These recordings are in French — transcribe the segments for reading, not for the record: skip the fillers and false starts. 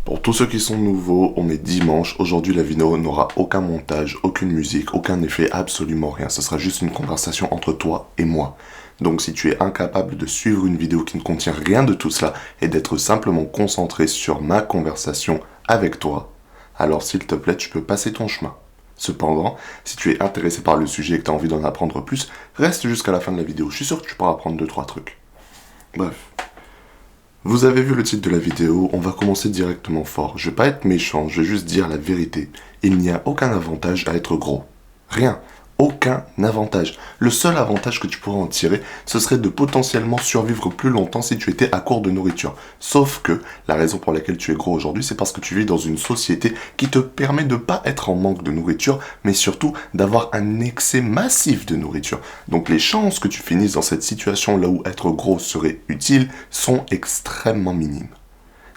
Pour tous ceux qui sont nouveaux, on est dimanche. Aujourd'hui, la vidéo n'aura aucun montage, aucune musique, aucun effet, absolument rien. Ce sera juste une conversation entre toi et moi. Donc si tu es incapable de suivre une vidéo qui ne contient rien de tout cela et d'être simplement concentré sur ma conversation avec toi, alors s'il te plaît, tu peux passer ton chemin. Cependant, si tu es intéressé par le sujet et que tu as envie d'en apprendre plus, reste jusqu'à la fin de la vidéo. Je suis sûr que tu pourras apprendre 2-3 trucs. Bref. Vous avez vu le titre de la vidéo, on va commencer directement fort. Je vais pas être méchant, je vais juste dire la vérité. Il n'y a aucun avantage à être gros. Rien. Aucun avantage. Le seul avantage que tu pourrais en tirer, ce serait de potentiellement survivre plus longtemps si tu étais à court de nourriture. Sauf que la raison pour laquelle tu es gros aujourd'hui, c'est parce que tu vis dans une société qui te permet de pas être en manque de nourriture, mais surtout d'avoir un excès massif de nourriture. Donc les chances que tu finisses dans cette situation là où être gros serait utile sont extrêmement minimes.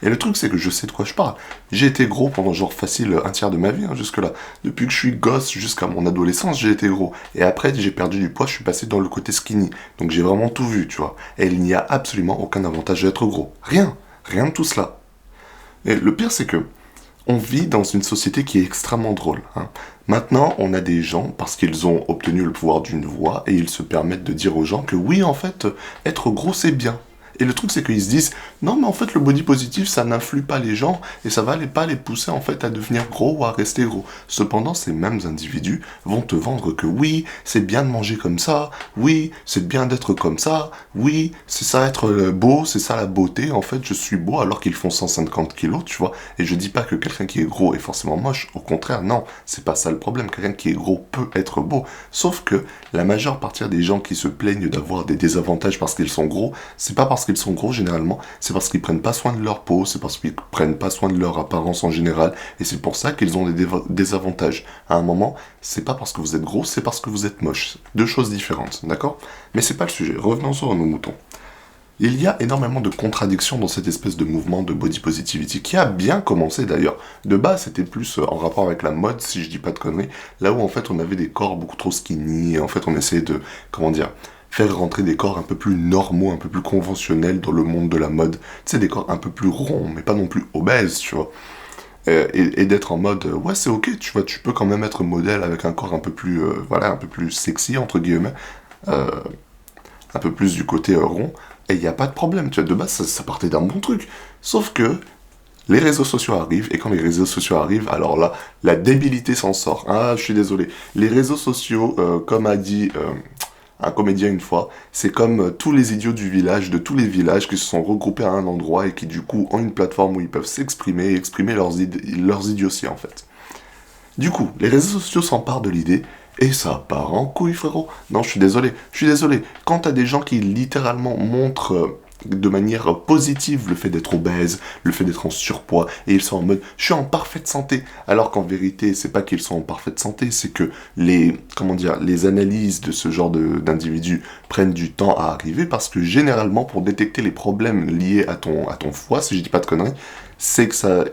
Et le truc, c'est que je sais de quoi je parle. J'ai été gros pendant genre facile un tiers de ma vie, jusque-là. Depuis que je suis gosse jusqu'à mon adolescence, j'ai été gros. Et après, j'ai perdu du poids, je suis passé dans le côté skinny. Donc j'ai vraiment tout vu, tu vois. Et il n'y a absolument aucun avantage d'être gros. Rien. Rien de tout cela. Et le pire, c'est que on vit dans une société qui est extrêmement drôle. Maintenant, on a des gens, parce qu'ils ont obtenu le pouvoir d'une voix, et ils se permettent de dire aux gens que oui, en fait, être gros, c'est bien. Et le truc, c'est qu'ils se disent, non, mais en fait, le body positive, ça n'influe pas les gens, et ça va pas les pousser, en fait, à devenir gros ou à rester gros. Cependant, ces mêmes individus vont te vendre que oui, c'est bien de manger comme ça, oui, c'est bien d'être comme ça, oui, c'est ça être beau, c'est ça la beauté, en fait, je suis beau alors qu'ils font 150 kilos, tu vois. Et je dis pas que quelqu'un qui est gros est forcément moche, au contraire, non, c'est pas ça le problème, quelqu'un qui est gros peut être beau. Sauf que la majeure partie des gens qui se plaignent d'avoir des désavantages parce qu'ils sont gros, c'est pas parce qu'ils sont gros généralement, c'est parce qu'ils prennent pas soin de leur peau, c'est parce qu'ils prennent pas soin de leur apparence en général, et c'est pour ça qu'ils ont des désavantages. À un moment, c'est pas parce que vous êtes gros, c'est parce que vous êtes moche. Deux choses différentes, d'accord? Mais c'est pas le sujet, revenons sur nos moutons. Il y a énormément de contradictions dans cette espèce de mouvement de body positivity qui a bien commencé d'ailleurs. De base, c'était plus en rapport avec la mode, si je dis pas de conneries, là où en fait on avait des corps beaucoup trop skinny, et en fait on essayait de, comment dire, faire rentrer des corps un peu plus normaux, un peu plus conventionnels dans le monde de la mode. Tu sais, des corps un peu plus ronds, mais pas non plus obèses, tu vois. Et d'être en mode, ouais, c'est ok, tu vois, tu peux quand même être modèle avec un corps un peu plus, voilà, un peu plus sexy, entre guillemets, euh, un peu plus du côté rond, et il n'y a pas de problème, tu vois, de base, ça partait d'un bon truc. Sauf que les réseaux sociaux arrivent, et quand les réseaux sociaux arrivent, alors là, la débilité s'en sort. Ah, je suis désolé. Les réseaux sociaux, comme a dit un comédien une fois, c'est comme tous les idiots du village, de tous les villages qui se sont regroupés à un endroit et qui du coup ont une plateforme où ils peuvent s'exprimer et exprimer leurs idioties en fait. Du coup, les réseaux sociaux s'emparent de l'idée et ça part en couille, frérot. Non, je suis désolé, je suis désolé. Quand t'as des gens qui littéralement montrent de manière positive le fait d'être obèse, le fait d'être en surpoids, et ils sont en mode je suis en parfaite santé, alors qu'en vérité c'est pas qu'ils sont en parfaite santé, c'est que les analyses de ce genre d'individus prennent du temps à arriver parce que généralement pour détecter les problèmes liés à ton foie, si je dis pas de conneries, c'est que ça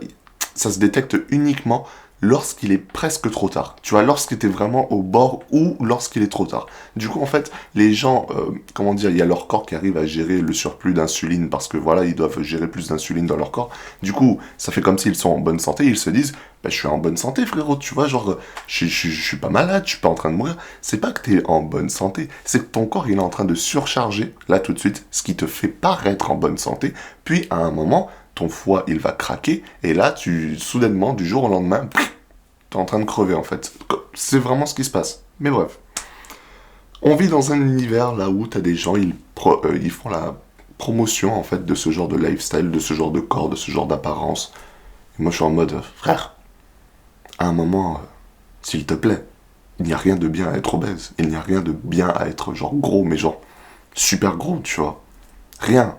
se détecte uniquement lorsqu'il est presque trop tard. Tu vois, lorsqu'il était vraiment au bord ou lorsqu'il est trop tard. Du coup, en fait, les gens, il y a leur corps qui arrive à gérer le surplus d'insuline parce que voilà, ils doivent gérer plus d'insuline dans leur corps. Du coup, ça fait comme s'ils sont en bonne santé. Ils se disent, bah, je suis en bonne santé, frérot. Tu vois, genre, je suis pas malade, je suis pas en train de mourir. C'est pas que t'es en bonne santé, c'est que ton corps, il est en train de surcharger, là, tout de suite, ce qui te fait paraître en bonne santé. Puis, à un moment, ton foie, il va craquer, et là, soudainement, du jour au lendemain, t'es en train de crever, en fait. C'est vraiment ce qui se passe. Mais bref. On vit dans un univers là où t'as des gens, ils font la promotion, en fait, de ce genre de lifestyle, de ce genre de corps, de ce genre d'apparence. Et moi, je suis en mode, frère, à un moment, s'il te plaît, il n'y a rien de bien à être obèse. Il n'y a rien de bien à être, genre, gros, mais genre, super gros, tu vois. Rien.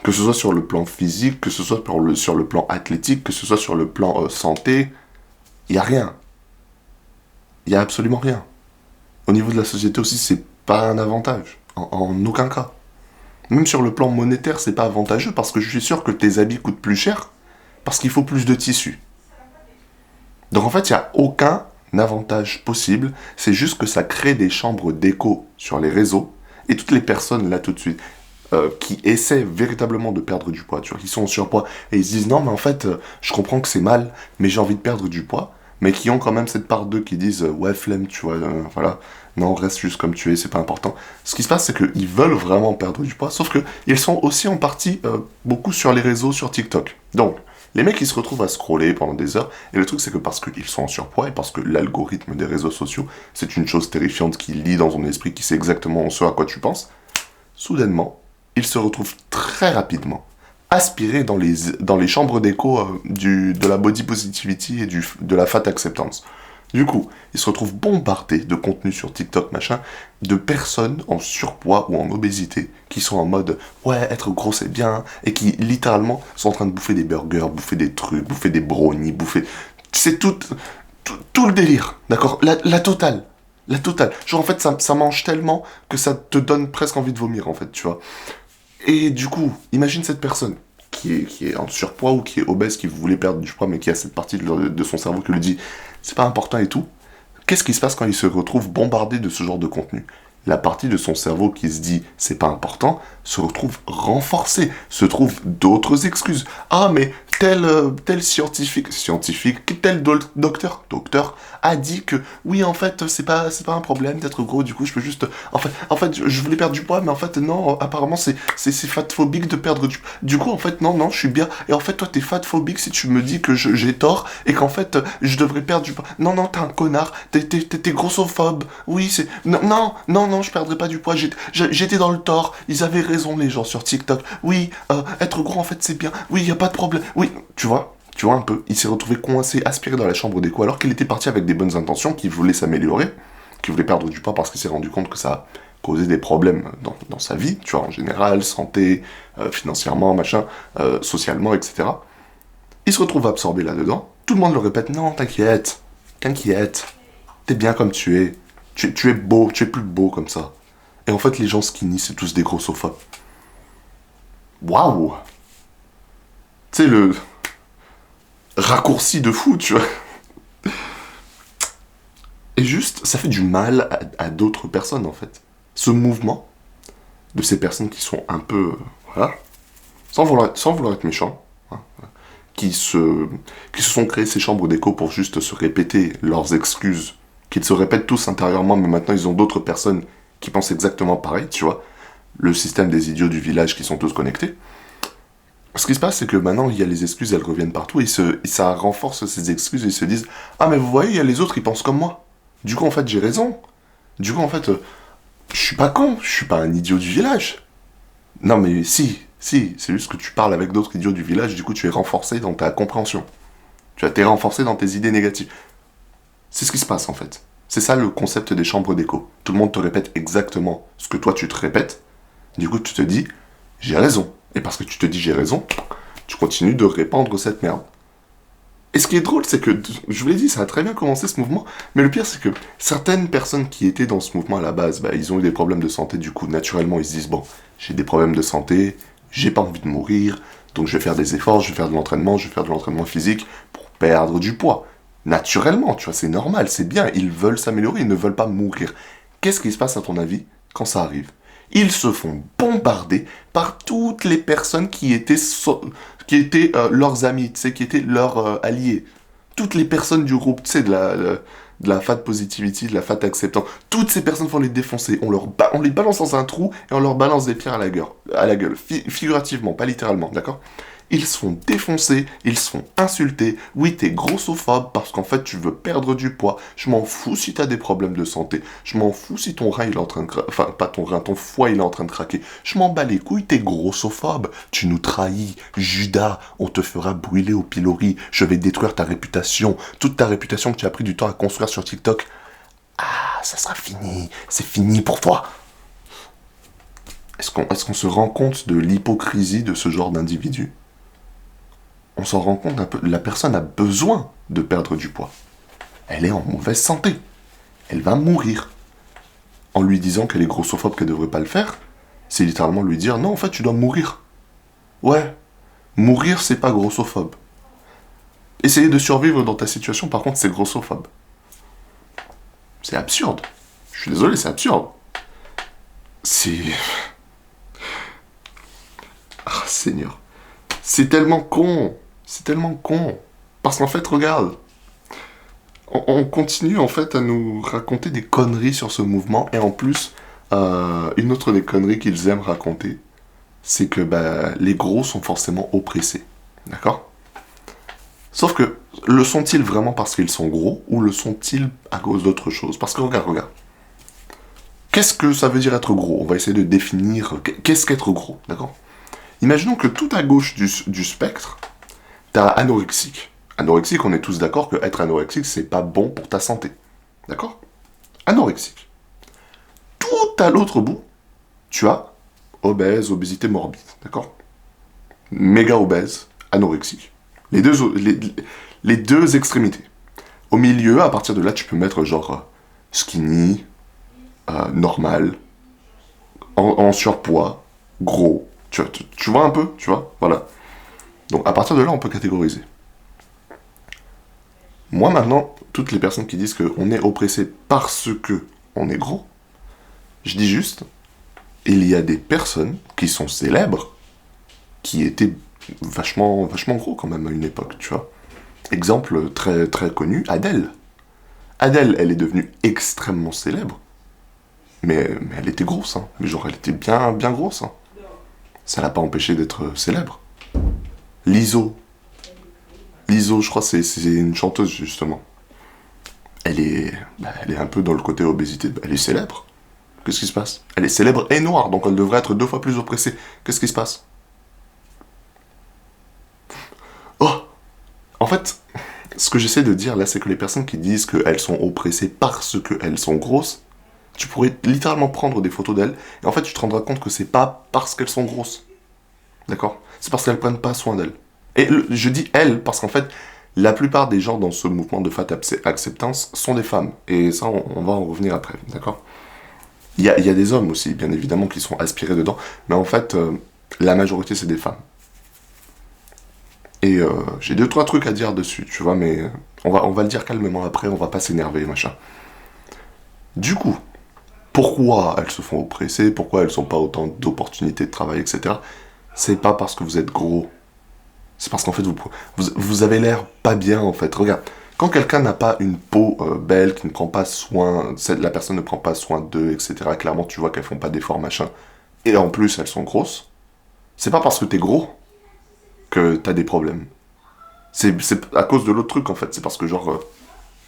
Que ce soit sur le plan physique, que ce soit sur le plan athlétique, que ce soit sur le plan santé, il n'y a rien. Il n'y a absolument rien. Au niveau de la société aussi, c'est pas un avantage. En aucun cas. Même sur le plan monétaire, c'est pas avantageux parce que je suis sûr que tes habits coûtent plus cher parce qu'il faut plus de tissu. Donc en fait, il n'y a aucun avantage possible. C'est juste que ça crée des chambres d'écho sur les réseaux et toutes les personnes là tout de suite. qui essaient véritablement de perdre du poids, tu vois, qui sont en surpoids, et ils se disent, non, mais en fait, je comprends que c'est mal, mais j'ai envie de perdre du poids, mais qui ont quand même cette part d'eux qui disent, ouais, flemme, tu vois, voilà, non, reste juste comme tu es, c'est pas important. Ce qui se passe, c'est qu'ils veulent vraiment perdre du poids, sauf que ils sont aussi en partie beaucoup sur les réseaux, sur TikTok. Donc, les mecs, ils se retrouvent à scroller pendant des heures, et le truc, c'est que parce qu'ils sont en surpoids, et parce que l'algorithme des réseaux sociaux, c'est une chose terrifiante qui lit dans ton esprit, qui sait exactement ce à quoi tu penses, soudainement, ils se retrouvent très rapidement aspirés dans les chambres d'écho de la body positivity et de la fat acceptance. Du coup, ils se retrouvent bombardés de contenu sur TikTok, machin, de personnes en surpoids ou en obésité qui sont en mode ouais, être gros c'est bien, et qui littéralement sont en train de bouffer des burgers, bouffer des trucs, bouffer des brownies, bouffer. C'est tout le délire, d'accord, la totale. La totale. Genre en fait, ça mange tellement que ça te donne presque envie de vomir, en fait, tu vois. Et du coup, imagine cette personne qui est en surpoids ou qui est obèse, qui voulait perdre du poids, mais qui a cette partie de son cerveau qui lui dit c'est pas important et tout. Qu'est-ce qui se passe quand il se retrouve bombardé de ce genre de contenu? La partie de son cerveau qui se dit c'est pas important se retrouve renforcée, se trouve d'autres excuses. Ah mais tel scientifique, docteur a dit que oui en fait c'est pas un problème d'être gros, du coup je peux juste en fait je voulais perdre du poids mais en fait non, apparemment c'est fatphobique de perdre du coup en fait non je suis bien, et en fait toi t'es fatphobique si tu me dis que j'ai tort et qu'en fait je devrais perdre du poids. Non t'es un connard, t'es grossophobe. Oui c'est non je perdrai pas du poids, j'étais dans le tort, ils avaient raison les gens sur TikTok. Oui être gros en fait c'est bien, oui y a pas de problème. Oui, tu vois un peu, il s'est retrouvé coincé, aspiré dans la chambre d'écho, alors qu'il était parti avec des bonnes intentions, qu'il voulait s'améliorer, qu'il voulait perdre du poids parce qu'il s'est rendu compte que ça causait des problèmes dans sa vie, tu vois, en général, santé, financièrement, machin, socialement, etc. Il se retrouve absorbé là-dedans, tout le monde le répète, non, t'inquiète, t'es bien comme tu es, tu es beau, tu es plus beau comme ça. Et en fait, les gens skinny, c'est tous des grossophobes. Waouh! Tu sais, le raccourci de fou, tu vois. Et juste, ça fait du mal à d'autres personnes, en fait. Ce mouvement de ces personnes qui sont un peu, voilà, sans vouloir être méchant, hein, qui se sont créés ces chambres d'écho pour juste se répéter leurs excuses, qu'ils se répètent tous intérieurement, mais maintenant ils ont d'autres personnes qui pensent exactement pareil, tu vois. Le système des idiots du village qui sont tous connectés. Ce qui se passe, c'est que maintenant, il y a les excuses, elles reviennent partout, et ça renforce ces excuses, et ils se disent « Ah, mais vous voyez, il y a les autres, ils pensent comme moi. Du coup, en fait, j'ai raison. Du coup, en fait, je suis pas con, je suis pas un idiot du village. » Non, mais si, c'est juste que tu parles avec d'autres idiots du village, du coup, tu es renforcé dans ta compréhension. Tu as été renforcé dans tes idées négatives. C'est ce qui se passe, en fait. C'est ça le concept des chambres d'écho. Tout le monde te répète exactement ce que toi, tu te répètes. Du coup, tu te dis « J'ai raison. » Et parce que tu te dis j'ai raison, tu continues de répandre cette merde. Et ce qui est drôle, c'est que, je vous l'ai dit, ça a très bien commencé ce mouvement, mais le pire, c'est que certaines personnes qui étaient dans ce mouvement à la base, ils ont eu des problèmes de santé, du coup, naturellement, ils se disent, bon, j'ai des problèmes de santé, j'ai pas envie de mourir, donc je vais faire des efforts, je vais faire de l'entraînement, je vais faire de l'entraînement physique pour perdre du poids. Naturellement, tu vois, c'est normal, c'est bien, ils veulent s'améliorer, ils ne veulent pas mourir. Qu'est-ce qui se passe à ton avis quand ça arrive? Ils se font bombarder par toutes les personnes qui étaient leurs amis, tu sais, qui étaient leurs alliés. Toutes les personnes du groupe, tu sais, de la fat positivity, de la fat acceptance. Toutes ces personnes vont les défoncer. On les balance dans un trou et on leur balance des pierres à la gueule. Figurativement, pas littéralement, d'accord? Ils se font défoncer, ils se font insulter. Oui, t'es grossophobe parce qu'en fait tu veux perdre du poids. Je m'en fous si t'as des problèmes de santé. Je m'en fous si ton rein il est en train de enfin pas ton rein, ton foie il est en train de craquer. Je m'en bats les couilles, t'es grossophobe. Tu nous trahis. Judas, on te fera brûler au pilori. Je vais détruire ta réputation. Toute ta réputation que tu as pris du temps à construire sur TikTok. Ah, ça sera fini. C'est fini pour toi. Est-ce qu'on se rend compte de l'hypocrisie de ce genre d'individu? On s'en rend compte un peu, la personne a besoin de perdre du poids. Elle est en mauvaise santé. Elle va mourir. En lui disant qu'elle est grossophobe, qu'elle ne devrait pas le faire, c'est littéralement lui dire, non, en fait, tu dois mourir. Ouais, mourir, c'est pas grossophobe. Essayer de survivre dans ta situation, par contre, c'est grossophobe. C'est absurde. Je suis désolé, c'est absurde. C'est... Seigneur. C'est tellement con. C'est tellement con. Parce qu'en fait, regarde. On continue en fait à nous raconter des conneries sur ce mouvement. Et en plus, une autre des conneries qu'ils aiment raconter, c'est que les gros sont forcément oppressés. D'accord? Sauf que, le sont-ils vraiment parce qu'ils sont gros, ou le sont-ils à cause d'autre chose? Parce que regarde. Qu'est-ce que ça veut dire être gros? On va essayer de définir qu'est-ce qu'être gros, d'accord? Imaginons que tout à gauche du spectre, t'as anorexique. Anorexique, on est tous d'accord que être anorexique, c'est pas bon pour ta santé. D'accord? Anorexique. Tout à l'autre bout, tu as obèse, obésité morbide, d'accord? Méga obèse, anorexique. Les deux extrémités. Au milieu, à partir de là, tu peux mettre genre skinny, normal, en surpoids, gros. Tu vois un peu, tu vois? Voilà. Donc à partir de là, on peut catégoriser. Moi maintenant, toutes les personnes qui disent qu'on est oppressé parce que on est gros, je dis juste, il y a des personnes qui sont célèbres, qui étaient vachement gros quand même à une époque, tu vois. Exemple très, très connu, Adèle. Adèle, elle est devenue extrêmement célèbre, mais elle était grosse, hein. Mais genre, elle était bien grosse, hein. Ça l'a pas empêché d'être célèbre. Lizzo, je crois que c'est une chanteuse, justement. Elle est un peu dans le côté obésité. Elle est célèbre. Qu'est-ce qui se passe? Elle est célèbre et noire, donc elle devrait être 2 fois plus oppressée. Qu'est-ce qui se passe? Oh! En fait, ce que j'essaie de dire là, c'est que les personnes qui disent qu'elles sont oppressées parce qu'elles sont grosses, tu pourrais littéralement prendre des photos d'elles, et en fait, tu te rendras compte que c'est pas parce qu'elles sont grosses. D'accord? C'est parce qu'elles prennent pas soin d'elles. Et je dis elles parce qu'en fait, la plupart des gens dans ce mouvement de fat acceptance sont des femmes. Et ça, on va en revenir après, d'accord? Il y a des hommes aussi, bien évidemment, qui sont aspirés dedans, mais en fait, la majorité, c'est des femmes. Et j'ai 2-3 trucs à dire dessus, tu vois, mais on va le dire calmement après, on va pas s'énerver, machin. Du coup, pourquoi elles se font oppresser, pourquoi elles n'ont pas autant d'opportunités de travail, etc. C'est pas parce que vous êtes gros. C'est parce qu'en fait, vous avez l'air pas bien, en fait. Regarde, quand quelqu'un n'a pas une peau belle, qui ne prend pas soin, la personne ne prend pas soin d'eux, etc., clairement, tu vois qu'elles font pas d'efforts, machin, et en plus, elles sont grosses, c'est pas parce que t'es gros que t'as des problèmes. C'est à cause de l'autre truc, en fait. C'est parce que, genre,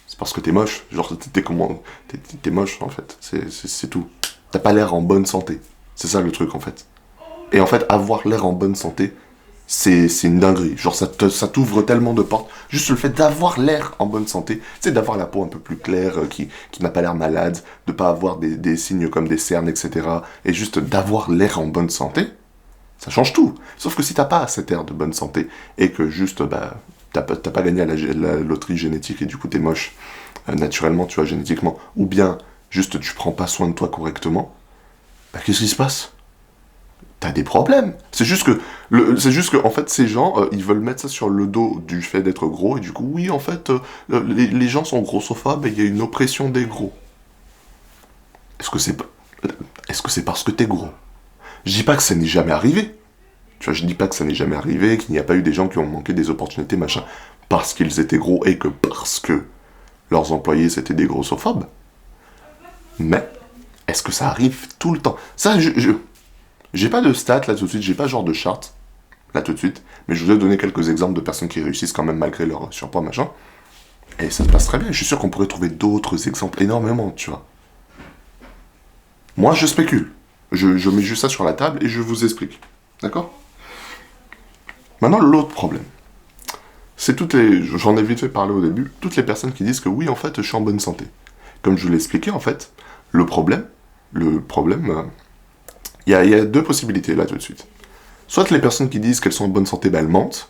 c'est parce que t'es moche. Genre, t'es moche, en fait. C'est tout. T'as pas l'air en bonne santé. C'est ça, le truc, en fait. Et en fait, avoir l'air en bonne santé, c'est une dinguerie. Genre, ça t'ouvre tellement de portes. Juste le fait d'avoir l'air en bonne santé, tu sais, d'avoir la peau un peu plus claire, qui n'a pas l'air malade, de pas avoir des signes comme des cernes, etc. Et juste d'avoir l'air en bonne santé, ça change tout. Sauf que si t'as pas cet air de bonne santé, et que juste, t'as pas gagné à la loterie génétique, et du coup t'es moche, naturellement, tu vois, génétiquement, ou bien, juste tu prends pas soin de toi correctement, qu'est-ce qui se passe? T'as des problèmes. C'est juste que, en fait, ces gens, ils veulent mettre ça sur le dos du fait d'être gros, et du coup, oui, en fait, les gens sont grossophobes, et il y a une oppression des gros. Est-ce que c'est parce que t'es gros? Je dis pas que ça n'est jamais arrivé. Tu vois, je dis pas que ça n'est jamais arrivé, qu'il n'y a pas eu des gens qui ont manqué des opportunités, machin, parce qu'ils étaient gros, et que parce que leurs employés, c'était des grossophobes. Mais, est-ce que ça arrive tout le temps? Ça, j'ai pas de stats là tout de suite, j'ai pas genre de charte là tout de suite, mais je vous ai donné quelques exemples de personnes qui réussissent quand même malgré leur surpoids, machin. Et ça se passe très bien, je suis sûr qu'on pourrait trouver d'autres exemples énormément, tu vois. Moi, je spécule. Je mets juste ça sur la table et je vous explique. D'accord? Maintenant, l'autre problème. C'est j'en ai vite fait parler au début, toutes les personnes qui disent que oui, en fait, je suis en bonne santé. Comme je vous l'ai expliqué, en fait, le problème, il y a 2 possibilités là tout de suite. Soit les personnes qui disent qu'elles sont en bonne santé, elles mentent.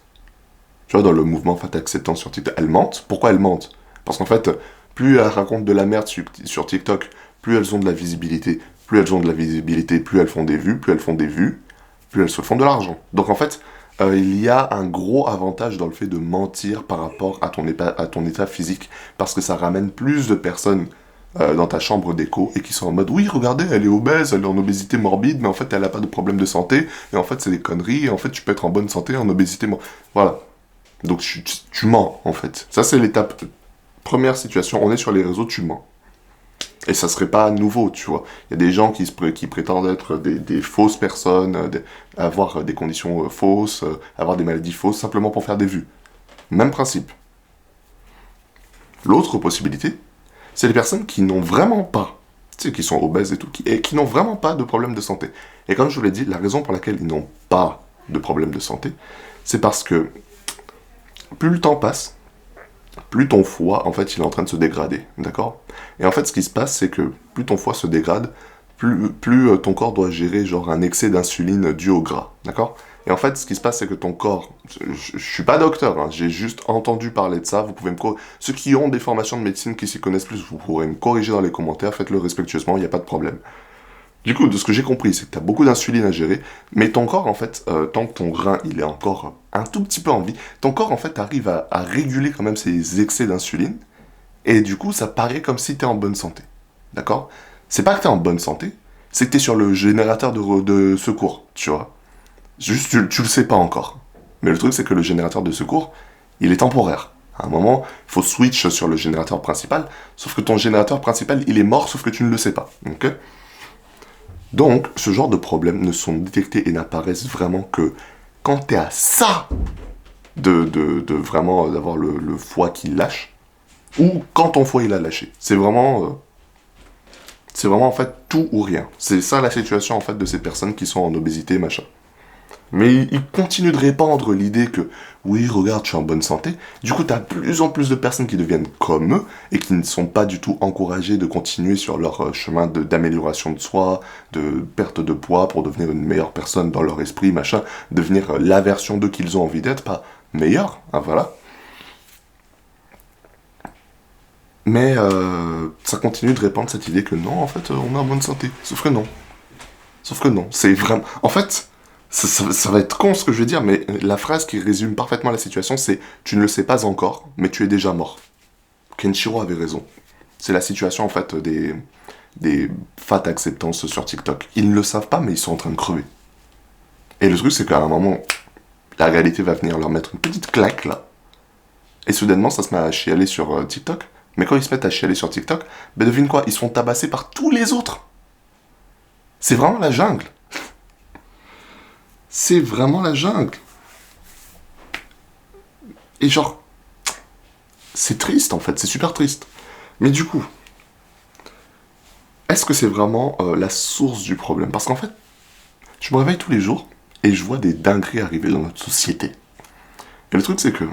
Tu vois, dans le mouvement Fat Acceptance sur TikTok, elles mentent. Pourquoi elles mentent? Parce qu'en fait, plus elles racontent de la merde sur TikTok, plus elles ont de la visibilité. Plus elles ont de la visibilité, plus elles font des vues, plus elles font des vues, plus elles se font de l'argent. Donc en fait, il y a un gros avantage dans le fait de mentir par rapport à ton état physique, parce que ça ramène plus de personnes dans ta chambre d'écho et qui sont en mode oui, regardez, elle est obèse, elle est en obésité morbide, mais en fait elle a pas de problème de santé, et en fait c'est des conneries, et en fait tu peux être en bonne santé en obésité morbide. Voilà. Donc tu mens en fait. Ça c'est l'étape. Première situation, on est sur les réseaux, tu mens. Et ça serait pas nouveau, tu vois. Il y a des gens qui prétendent être des fausses personnes, avoir des conditions fausses, avoir des maladies fausses, simplement pour faire des vues. Même principe. L'autre possibilité, c'est les personnes qui n'ont vraiment pas, tu sais, qui sont obèses et tout, et qui n'ont vraiment pas de problème de santé. Et comme je vous l'ai dit, la raison pour laquelle ils n'ont pas de problème de santé, c'est parce que plus le temps passe, plus ton foie, en fait, il est en train de se dégrader, d'accord? Et en fait, ce qui se passe, c'est que plus ton foie se dégrade, plus ton corps doit gérer genre un excès d'insuline dû au gras, d'accord? Et en fait, ce qui se passe, c'est que ton corps, je suis pas docteur, hein, j'ai juste entendu parler de ça, vous pouvez ceux qui ont des formations de médecine qui s'y connaissent plus, vous pourrez me corriger dans les commentaires, faites-le respectueusement, il n'y a pas de problème. Du coup, de ce que j'ai compris, c'est que tu as beaucoup d'insuline à gérer, mais ton corps, en fait, tant que ton rein, il est encore un tout petit peu en vie, ton corps, en fait, arrive à réguler quand même ses excès d'insuline, et du coup, ça paraît comme si tu es en bonne santé. D'accord? C'est pas que tu es en bonne santé, c'est que tu es sur le générateur de secours, tu vois. Juste, tu le sais pas encore. Mais le truc, c'est que le générateur de secours, il est temporaire. À un moment, il faut switch sur le générateur principal, sauf que ton générateur principal, il est mort, sauf que tu ne le sais pas. Ok? Donc, ce genre de problèmes ne sont détectés et n'apparaissent vraiment que quand tu es à ça de vraiment d'avoir le foie qui lâche, ou quand ton foie il a lâché. C'est vraiment en fait tout ou rien. C'est ça la situation en fait de ces personnes qui sont en obésité, machin. Mais ils continuent de répandre l'idée que oui, regarde, je suis en bonne santé. Du coup, tu as plus en plus de personnes qui deviennent comme eux et qui ne sont pas du tout encouragées de continuer sur leur chemin d'amélioration de soi, de perte de poids pour devenir une meilleure personne dans leur esprit, machin, devenir la version d'eux qu'ils ont envie d'être, pas meilleure, hein, voilà. Mais ça continue de répandre cette idée que non, en fait, on est en bonne santé. Sauf que non. Sauf que non. C'est vraiment... En fait, ça va être con ce que je vais dire, mais la phrase qui résume parfaitement la situation, c'est « Tu ne le sais pas encore, mais tu es déjà mort ». Kenshiro avait raison. C'est la situation, en fait, des fat acceptances sur TikTok. Ils ne le savent pas, mais ils sont en train de crever. Et le truc, c'est qu'à un moment, la réalité va venir leur mettre une petite claque, là. Et soudainement, ça se met à chialer sur TikTok. Mais quand ils se mettent à chialer sur TikTok, ben devine quoi, ils se font tabasser par tous les autres. C'est vraiment la jungle. C'est vraiment la jungle. Et genre, c'est triste en fait, c'est super triste. Mais du coup, est-ce que c'est vraiment la source du problème? Parce qu'en fait, je me réveille tous les jours et je vois des dingueries arriver dans notre société. Et le truc c'est que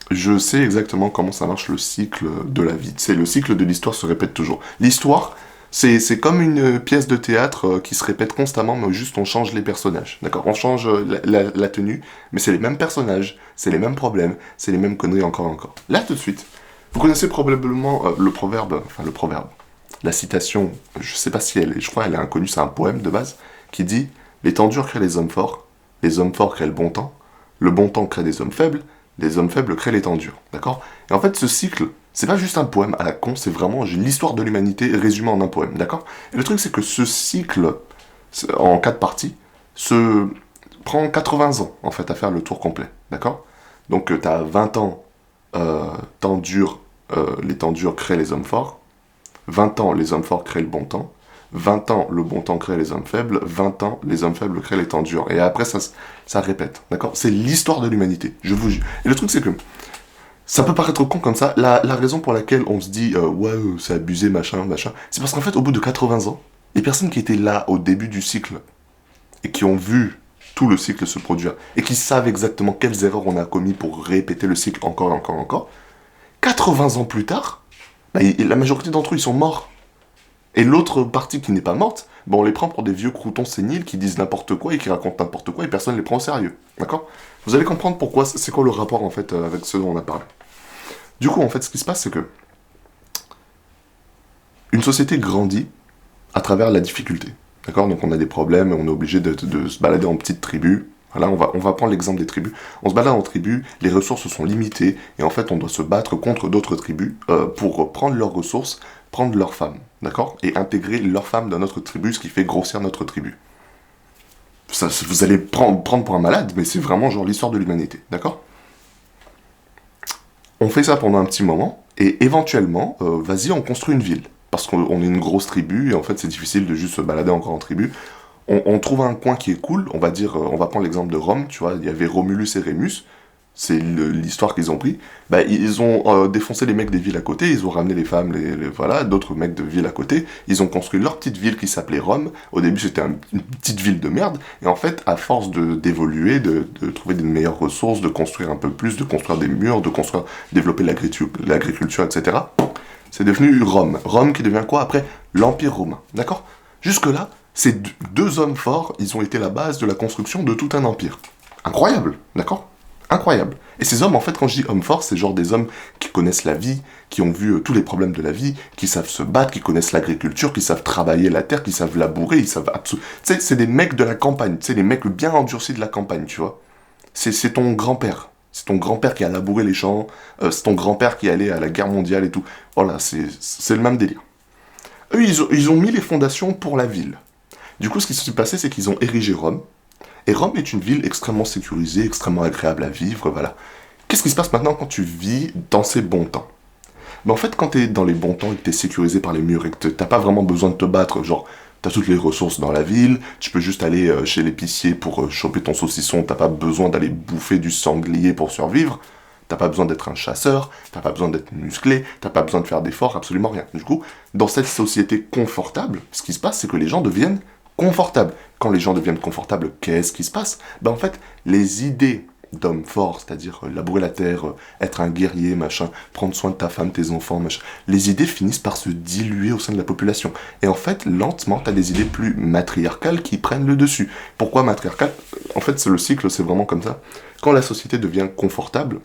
je sais exactement comment ça marche le cycle de la vie. C'est le cycle de l'histoire se répète toujours. L'histoire, c'est comme une pièce de théâtre qui se répète constamment, mais juste on change les personnages. D'accord? On change la tenue, mais c'est les mêmes personnages, c'est les mêmes problèmes, c'est les mêmes conneries encore et encore. Là, tout de suite, vous connaissez probablement le proverbe, la citation, je sais pas si je crois elle est inconnue, c'est un poème de base, qui dit « Les temps durs créent les hommes forts créent le bon temps crée des hommes faibles créent les temps durs. » D'accord? Et en fait, ce cycle, c'est pas juste un poème à la con, c'est vraiment l'histoire de l'humanité résumée en un poème, d'accord? Et le truc, c'est que ce cycle, en 4 parties, se prend 80 ans, en fait, à faire le tour complet, d'accord? Donc, t'as 20 ans, temps dur, les temps durs créent les hommes forts, 20 ans, les hommes forts créent le bon temps, 20 ans, le bon temps crée les hommes faibles, 20 ans, les hommes faibles créent les temps durs. Et après, ça répète, d'accord? C'est l'histoire de l'humanité, je vous jure. Et le truc, c'est que ça peut paraître con comme ça. La raison pour laquelle on se dit ouais, c'est abusé, machin, c'est parce qu'en fait, au bout de 80 ans, les personnes qui étaient là au début du cycle et qui ont vu tout le cycle se produire et qui savent exactement quelles erreurs on a commis pour répéter le cycle encore et encore et encore, 80 ans plus tard, bah, la majorité d'entre eux, ils sont morts. Et l'autre partie qui n'est pas morte, on les prend pour des vieux croutons séniles qui disent n'importe quoi et qui racontent n'importe quoi et personne ne les prend au sérieux. D'accord? Vous allez comprendre pourquoi, c'est quoi le rapport en fait avec ce dont on a parlé. Du coup, en fait, ce qui se passe, c'est que une société grandit à travers la difficulté. D'accord? Donc on a des problèmes, on est obligé de se balader en petites tribus. Voilà, on va prendre l'exemple des tribus. On se balade en tribus, les ressources sont limitées, et en fait on doit se battre contre d'autres tribus pour prendre leurs ressources, prendre leurs femmes, d'accord? Et intégrer leurs femmes dans notre tribu, ce qui fait grossir notre tribu. Ça, vous allez prendre pour un malade, mais c'est vraiment genre l'histoire de l'humanité, d'accord? On fait ça pendant un petit moment, et éventuellement, vas-y, on construit une ville. Parce qu'on est une grosse tribu, et en fait, c'est difficile de juste se balader encore en tribu. On trouve un coin qui est cool, on va dire, on va prendre l'exemple de Rome, tu vois, il y avait Romulus et Rémus, c'est l'histoire qu'ils ont pris. Bah, ils ont défoncé les mecs des villes à côté, ils ont ramené les femmes, voilà, d'autres mecs de villes à côté, ils ont construit leur petite ville qui s'appelait Rome. Au début, c'était une petite ville de merde, et en fait, à force d'évoluer, de trouver des meilleures ressources, de construire un peu plus, de construire des murs, développer l'agriculture, etc., c'est devenu Rome. Rome qui devient quoi après? L'Empire romain, d'accord? Jusque-là, ces deux hommes forts, ils ont été la base de la construction de tout un empire. Incroyable, d'accord? Incroyable. Et ces hommes, en fait, quand je dis hommes forts, c'est genre des hommes qui connaissent la vie, qui ont vu tous les problèmes de la vie, qui savent se battre, qui connaissent l'agriculture, qui savent travailler la terre, qui savent labourer, ils savent absolument... Tu sais, c'est des mecs de la campagne, tu sais, les mecs bien endurcis de la campagne, tu vois. C'est ton grand-père. C'est ton grand-père qui a labouré les champs, c'est ton grand-père qui est allé à la guerre mondiale et tout. Voilà, c'est le même délire. Eux, ils ont mis les fondations pour la ville. Du coup, ce qui s'est passé, c'est qu'ils ont érigé Rome. Et Rome est une ville extrêmement sécurisée, extrêmement agréable à vivre, voilà. Qu'est-ce qui se passe maintenant quand tu vis dans ces bons temps? Ben en fait, quand t'es dans les bons temps et que t'es sécurisé par les murs et que t'as pas vraiment besoin de te battre, genre, t'as toutes les ressources dans la ville, tu peux juste aller chez l'épicier pour choper ton saucisson, t'as pas besoin d'aller bouffer du sanglier pour survivre, t'as pas besoin d'être un chasseur, t'as pas besoin d'être musclé, t'as pas besoin de faire d'efforts, absolument rien. Du coup, dans cette société confortable, ce qui se passe, c'est que les gens deviennent confortables. Quand les gens deviennent confortables, qu'est-ce qui se passe? Ben en fait, les idées d'hommes forts, c'est-à-dire labourer la terre, être un guerrier, machin, prendre soin de ta femme, tes enfants, machin, les idées finissent par se diluer au sein de la population. Et en fait, lentement, t'as des idées plus matriarcales qui prennent le dessus. Pourquoi matriarcales? En fait, le cycle, c'est vraiment comme ça. Quand la société devient confortable,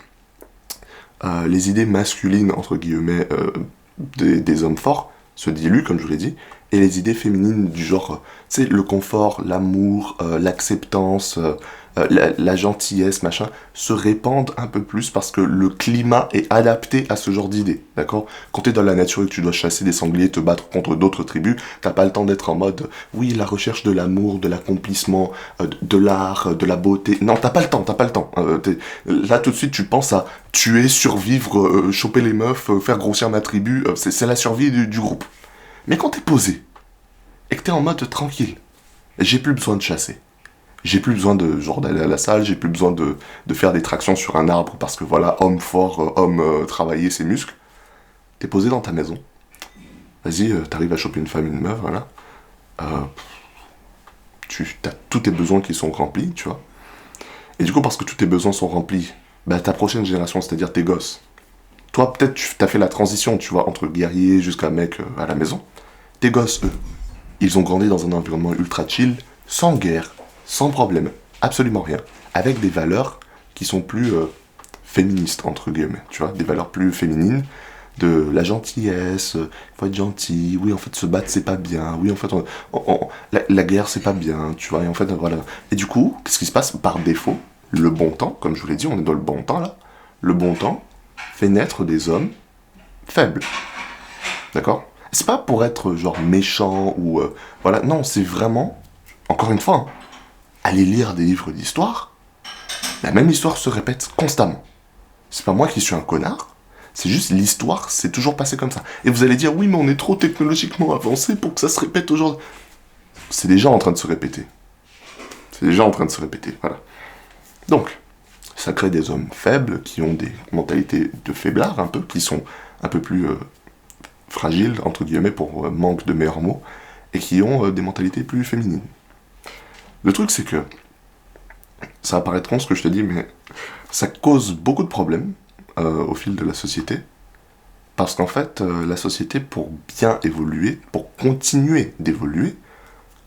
les idées masculines, entre guillemets, des hommes forts se diluent, comme je vous l'ai dit, et les idées féminines du genre, tu sais, le confort, l'amour, l'acceptance, la gentillesse, machin, se répandent un peu plus parce que le climat est adapté à ce genre d'idées, d'accord? Quand t'es dans la nature et que tu dois chasser des sangliers, te battre contre d'autres tribus, t'as pas le temps d'être en mode, oui, la recherche de l'amour, de l'accomplissement, de l'art, de la beauté. Non, t'as pas le temps. Là, tout de suite, tu penses à tuer, survivre, choper les meufs, faire grossir ma tribu, c'est la survie du groupe. Mais quand t'es posé, et que t'es en mode tranquille, j'ai plus besoin de chasser. J'ai plus besoin de genre d'aller à la salle, j'ai plus besoin de faire des tractions sur un arbre parce que voilà, homme fort, homme travailler ses muscles. T'es posé dans ta maison. Vas-y, t'arrives à choper une femme, une meuf, voilà. T'as tous tes besoins qui sont remplis, tu vois. Et du coup, parce que tous tes besoins sont remplis, bah ta prochaine génération, c'est-à-dire tes gosses. Toi, peut-être, t'as fait la transition, tu vois, entre guerrier jusqu'à mec à la maison. Tes gosses, eux, ils ont grandi dans un environnement ultra chill, sans guerre, sans problème, absolument rien, avec des valeurs qui sont plus féministes, entre guillemets, tu vois, des valeurs plus féminines, de la gentillesse, faut être gentil, oui, en fait, se battre, c'est pas bien, oui, en fait, la guerre, c'est pas bien, tu vois, et en fait, voilà. Et du coup, qu'est-ce qui se passe? Par défaut, le bon temps, comme je vous l'ai dit, on est dans le bon temps, là, le bon temps fait naître des hommes faibles, d'accord? C'est pas pour être genre méchant ou voilà, non, c'est vraiment, encore une fois, hein, aller lire des livres d'histoire, la même histoire se répète constamment. C'est pas moi qui suis un connard, c'est juste l'histoire, c'est toujours passé comme ça. Et vous allez dire, oui, mais on est trop technologiquement avancé pour que ça se répète aujourd'hui. C'est déjà en train de se répéter. C'est déjà en train de se répéter, voilà. Donc, ça crée des hommes faibles qui ont des mentalités de faiblards un peu, qui sont un peu plus fragiles, entre guillemets, pour manque de meilleurs mots, et qui ont des mentalités plus féminines. Le truc, c'est que, ça va paraître con ce que je te dis, mais ça cause beaucoup de problèmes au fil de la société, parce qu'en fait, la société, pour bien évoluer, pour continuer d'évoluer,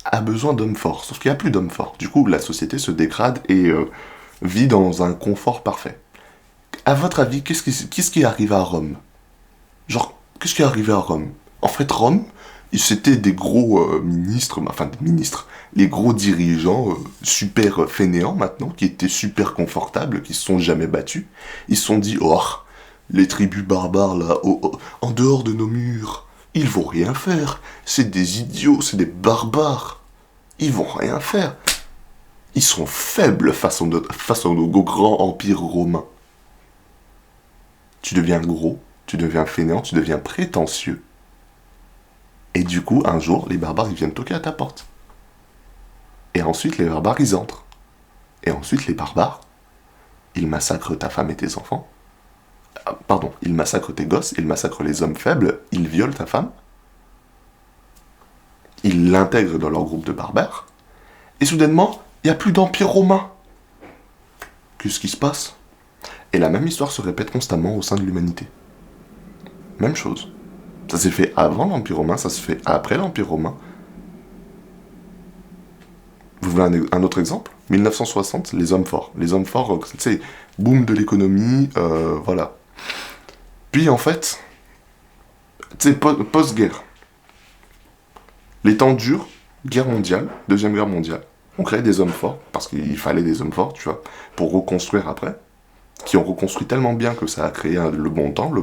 a besoin d'hommes forts, sauf qu'il n'y a plus d'hommes forts. Du coup, la société se dégrade et vit dans un confort parfait. À votre avis, qu'est-ce qui est arrivé à Rome? Genre, qu'est-ce qui est arrivé à Rome? En fait, Rome, c'était des gros ministres, les gros dirigeants super fainéants maintenant, qui étaient super confortables, qui se sont jamais battus. Ils se sont dit, oh, les tribus barbares là, en dehors de nos murs, Ils vont rien faire. C'est des idiots, c'est des barbares. Ils vont rien faire. Ils sont faibles face à nos grands empires romains. Tu deviens gros, tu deviens fainéant, tu deviens prétentieux. Et du coup, un jour, les barbares, ils viennent toquer à ta porte. Et ensuite, les barbares, ils entrent. Et ensuite, les barbares, ils massacrent ta femme et tes enfants. Pardon, ils massacrent tes gosses, ils massacrent les hommes faibles, ils violent ta femme. Ils l'intègrent dans leur groupe de barbares. Et soudainement, il n'y a plus d'empire romain. Qu'est-ce qui se passe? Et la même histoire se répète constamment au sein de l'humanité. Même chose. Ça s'est fait avant l'Empire romain, ça se fait après l'Empire romain. Vous voulez un autre exemple? 1960, les hommes forts. Les hommes forts, tu sais, boom de l'économie, voilà. Puis en fait, tu sais, post-guerre. Les temps durs, guerre mondiale, deuxième guerre mondiale. On crée des hommes forts, parce qu'il fallait des hommes forts, tu vois, pour reconstruire après. Qui ont reconstruit tellement bien que ça a créé le bon temps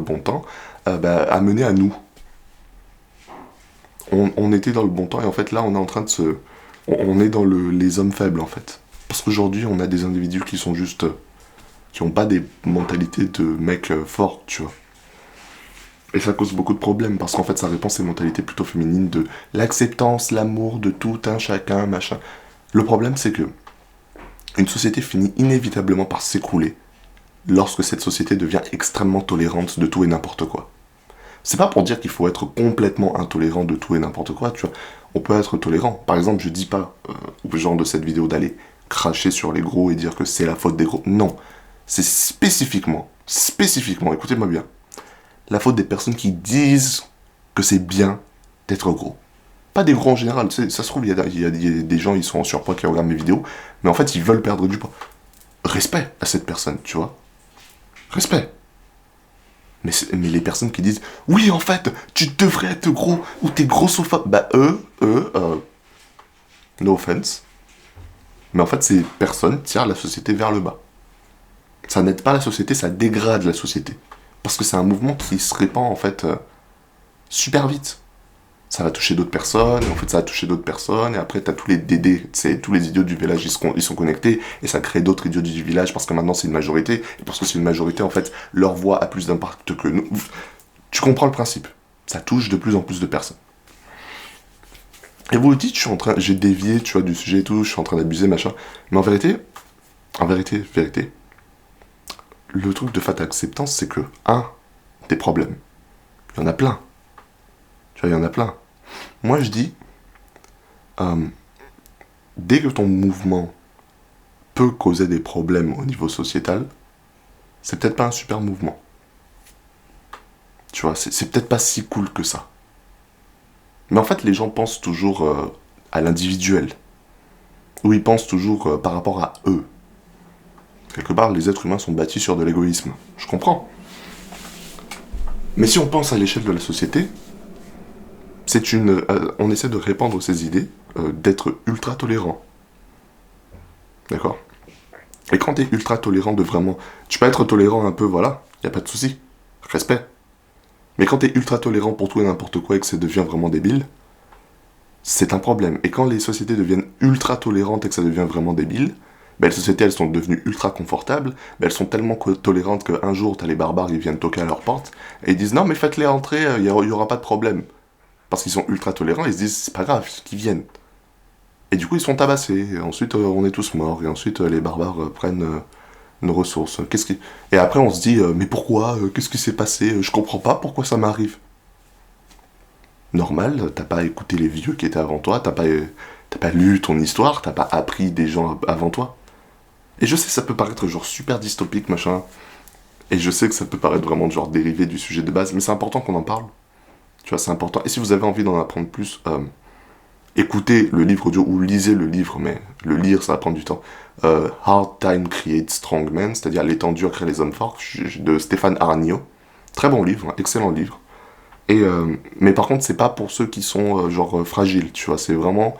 a mené à nous. On était dans le bon temps et en fait là on est en train de se... On est dans les hommes faibles en fait. Parce qu'aujourd'hui on a des individus qui sont juste... qui n'ont pas des mentalités de mecs forts, tu vois. Et ça cause beaucoup de problèmes parce qu'en fait ça répand ces mentalités plutôt féminines de l'acceptance, l'amour de tout un chacun, machin. Le problème c'est que une société finit inévitablement par s'écrouler lorsque cette société devient extrêmement tolérante de tout et n'importe quoi. C'est pas pour dire qu'il faut être complètement intolérant de tout et n'importe quoi, tu vois. On peut être tolérant. Par exemple, je dis pas au genre de cette vidéo d'aller cracher sur les gros et dire que c'est la faute des gros. Non. C'est spécifiquement, écoutez-moi bien, la faute des personnes qui disent que c'est bien d'être gros. Pas des gros en général, tu sais, ça se trouve, il y a des gens, ils sont en surpoids qui regardent mes vidéos, mais en fait, ils veulent perdre du poids. Respect à cette personne, tu vois. Respect. Mais les personnes qui disent « Oui, en fait, tu devrais être gros, ou t'es grossophobe », bah no offense. Mais en fait, ces personnes tirent la société vers le bas. Ça n'aide pas la société, ça dégrade la société. Parce que c'est un mouvement qui se répand, en fait, super vite. Ça va toucher d'autres personnes, et en fait ça va toucher d'autres personnes, et après t'as tous les dédés, tous les idiots du village, ils sont connectés, et ça crée d'autres idiots du village, parce que maintenant c'est une majorité, et parce que c'est une majorité, en fait, leur voix a plus d'impact que nous. Tu comprends le principe. Ça touche de plus en plus de personnes. Et vous le dites, j'ai dévié, tu vois, du sujet et tout, je suis en train d'abuser, machin. Mais en vérité, le truc de fat acceptance, c'est que, des problèmes. Il y en a plein. Tu vois, il y en a plein. Moi, je dis, dès que ton mouvement peut causer des problèmes au niveau sociétal, c'est peut-être pas un super mouvement. Tu vois, c'est peut-être pas si cool que ça. Mais en fait, les gens pensent toujours à l'individuel. Ou ils pensent toujours par rapport à eux. Quelque part, les êtres humains sont bâtis sur de l'égoïsme. Je comprends. Mais si on pense à l'échelle de la société, on essaie de répandre ces idées d'être ultra tolérant. D'accord? Et quand t'es ultra tolérant de vraiment... Tu peux être tolérant un peu, voilà, y a pas de souci. Respect. Mais quand t'es ultra tolérant pour tout et n'importe quoi et que ça devient vraiment débile, c'est un problème. Et quand les sociétés deviennent ultra tolérantes et que ça devient vraiment débile, les sociétés, elles sont devenues ultra confortables, elles sont tellement tolérantes qu'un jour, t'as les barbares, ils viennent toquer à leur porte, et ils disent « Non, mais faites-les entrer, il y aura pas de problème. » Parce qu'ils sont ultra tolérants, ils se disent « C'est pas grave, qu'ils viennent. » Et du coup, ils sont tabassés, et ensuite, on est tous morts, et ensuite, les barbares prennent nos ressources. Et après, on se dit « Mais pourquoi? Qu'est-ce qui s'est passé? Je comprends pas pourquoi ça m'arrive. » Normal, t'as pas écouté les vieux qui étaient avant toi, t'as pas lu ton histoire, t'as pas appris des gens avant toi. Et je sais, ça peut paraître genre super dystopique, machin. Et je sais que ça peut paraître vraiment genre dérivé du sujet de base, mais c'est important qu'on en parle. Tu vois, c'est important. Et si vous avez envie d'en apprendre plus, écoutez le livre audio ou lisez le livre, mais le lire, ça va prendre du temps. Hard Time Creates Strong Men, c'est-à-dire Les temps durs créent les hommes forts, de Stéphane Arnaud. Très bon livre, hein, excellent livre. Mais par contre, c'est pas pour ceux qui sont fragiles, tu vois, c'est vraiment...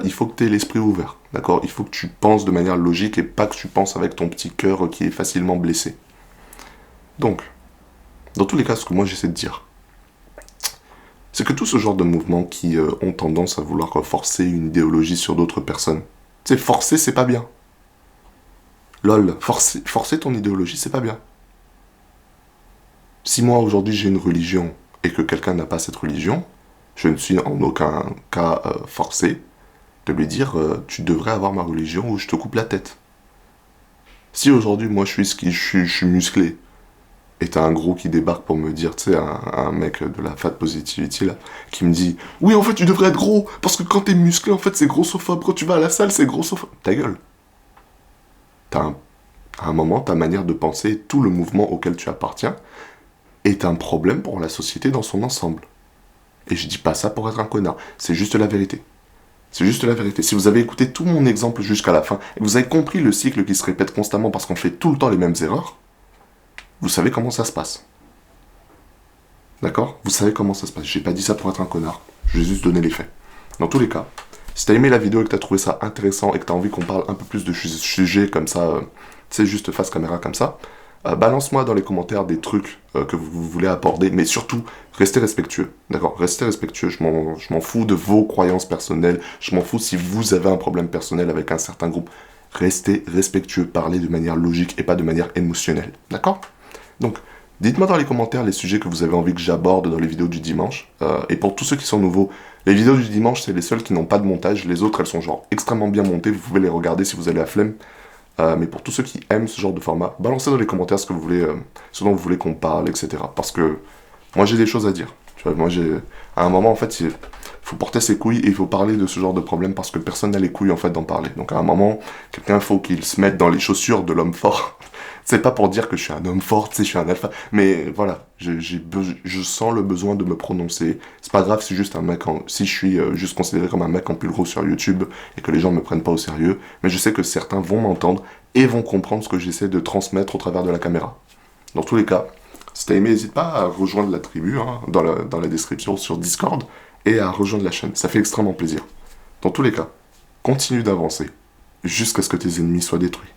il faut que tu aies l'esprit ouvert, d'accord? Il faut que tu penses de manière logique et pas que tu penses avec ton petit cœur qui est facilement blessé. Donc, dans tous les cas, ce que moi j'essaie de dire, C'est que tout ce genre de mouvements qui ont tendance à vouloir forcer une idéologie sur d'autres personnes. Tu sais, forcer, c'est pas bien. Lol, forcer ton idéologie, c'est pas bien. Si moi, aujourd'hui, j'ai une religion et que quelqu'un n'a pas cette religion, je ne suis en aucun cas forcé de lui dire tu devrais avoir ma religion ou je te coupe la tête. Si aujourd'hui, moi, je suis musclé, et t'as un gros qui débarque pour me dire, tu sais, un mec de la fat positivity, là, qui me dit, oui, en fait, tu devrais être gros, parce que quand t'es musclé, en fait, c'est grossophobe. Quand tu vas à la salle, c'est grossophobe. Ta gueule. À un moment, ta manière de penser, tout le mouvement auquel tu appartiens, est un problème pour la société dans son ensemble. Et je dis pas ça pour être un connard, c'est juste la vérité. C'est juste la vérité. Si vous avez écouté tout mon exemple jusqu'à la fin, et que vous avez compris le cycle qui se répète constamment parce qu'on fait tout le temps les mêmes erreurs, vous savez comment ça se passe. D'accord? Vous savez comment ça se passe. J'ai pas dit ça pour être un connard. Je vais juste donner les faits. Dans tous les cas, si t'as aimé la vidéo et que t'as trouvé ça intéressant et que t'as envie qu'on parle un peu plus de sujets comme ça, tu sais, juste face caméra comme ça, balance-moi dans les commentaires des trucs que vous voulez aborder, mais surtout, restez respectueux. D'accord? Restez respectueux. Je m'en fous de vos croyances personnelles. Je m'en fous si vous avez un problème personnel avec un certain groupe. Restez respectueux. Parlez de manière logique et pas de manière émotionnelle. D'accord? Donc, dites-moi dans les commentaires les sujets que vous avez envie que j'aborde dans les vidéos du dimanche. Et pour tous ceux qui sont nouveaux, les vidéos du dimanche, c'est les seules qui n'ont pas de montage. Les autres, elles sont genre extrêmement bien montées. Vous pouvez les regarder si vous avez la flemme. Mais pour tous ceux qui aiment ce genre de format, balancez dans les commentaires ce que vous voulez, ce dont vous voulez qu'on parle, etc. Parce que moi, j'ai des choses à dire. Tu vois, moi, à un moment, en fait, il faut porter ses couilles et il faut parler de ce genre de problème parce que personne n'a les couilles, en fait, d'en parler. Donc, à un moment, quelqu'un, faut qu'il se mette dans les chaussures de l'homme fort. C'est pas pour dire que je suis un homme fort, tu sais, je suis un alpha. Mais voilà, je sens le besoin de me prononcer. C'est pas grave si juste un mec si je suis juste considéré comme un mec en pull gros sur YouTube et que les gens me prennent pas au sérieux. Mais je sais que certains vont m'entendre et vont comprendre ce que j'essaie de transmettre au travers de la caméra. Dans tous les cas, si t'as aimé, n'hésite pas à rejoindre la tribu hein, dans la description sur Discord et à rejoindre la chaîne. Ça fait extrêmement plaisir. Dans tous les cas, continue d'avancer jusqu'à ce que tes ennemis soient détruits.